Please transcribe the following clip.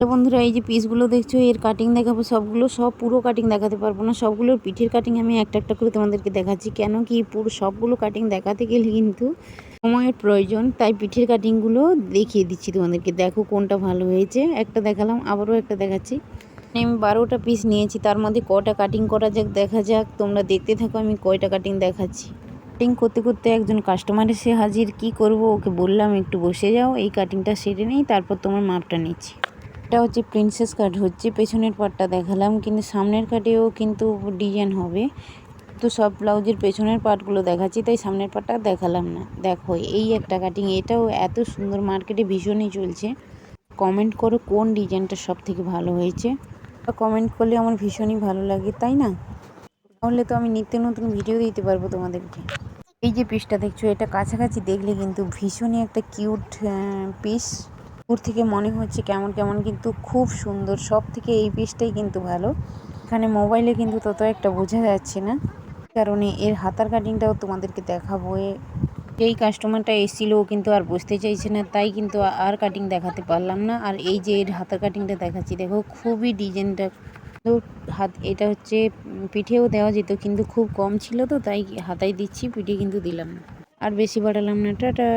তো বন্ধুরা, এই যে পিসগুলো দেখছো, এর কাটিং দেখাবো সবগুলো। সব পুরো কাটিং দেখাতে পারবো না, সবগুলোর পিঠের কাটিং আমি একটা একটা করে তোমাদেরকে দেখাচ্ছি। কেন কি পুরো সবগুলো কাটিং দেখাতে গেলে কিন্তু সময়ের প্রয়োজন, তাই পিঠের কাটিংগুলো দেখিয়ে দিচ্ছি তোমাদেরকে। দেখো কোনটা ভালো হয়েছে। একটা দেখালাম, আবারও একটা দেখাচ্ছি। আমি 12টা পিস নিয়েছি, তার মধ্যে কটা কাটিং করা যাক দেখা যাক। তোমরা দেখতে থাকো আমি কয়টা কাটিং দেখাচ্ছি। কাটিং করতে করতে একজন কাস্টমার এসে হাজির। কি করব, ওকে বললাম একটু বসে যাও, এই কাটিংটা সেরে নেই, তারপর তোমার মাপটা নিচ্ছি। এটা হচ্ছে প্রিন্সেস কাট হচ্ছে, পেছনের পাটটা দেখালাম, কিন্তু সামনের কাটেও কিন্তু ডিজাইন হবে। তো সব ব্লাউজের পেছনের পার্টগুলো দেখাচ্ছি, তাই সামনের পাটটা দেখালাম না। দেখো এই একটা কাটিং, এটাও এত সুন্দর, মার্কেটে ভীষণই চলছে। কমেন্ট করো কোন ডিজাইনটা সব থেকে ভালো হয়েছে। কমেন্ট করলে আমার ভীষণই ভালো লাগে, তাই না? তাহলে তো আমি নিত্য নতুন ভিডিও দিতে পারবো তোমাদেরকে। এই যে পিসটা দেখছো, এটা কাছাকাছি দেখলে কিন্তু ভীষণই একটা কিউট পিস। দূর থেকে মনে হচ্ছে কেমন কেমন, কিন্তু খুব সুন্দর। সব থেকে এই পিসটাই কিন্তু ভালো। এখানে মোবাইলে কিন্তু তত একটা বোঝা যাচ্ছে না, কারণে এর হাতার কাটিংটাও তোমাদেরকে দেখাবো। যেই কাস্টমারটা এসেছিল ও কিন্তু আর বসতে চাইছে না, তাই কিন্তু আর কাটিং দেখাতে পারলাম না। আর এই যে এর হাতার কাটিংটা দেখাচ্ছি, দেখো খুবই ডিজাইনটা তো। এটা হচ্ছে পিঠেও দেওয়া যেত, কিন্তু খুব কম ছিল তো, তাই হাতায় দিচ্ছি, পিঠে কিন্তু দিলাম না। আর বেশি বাড়ালাম না। টাটা।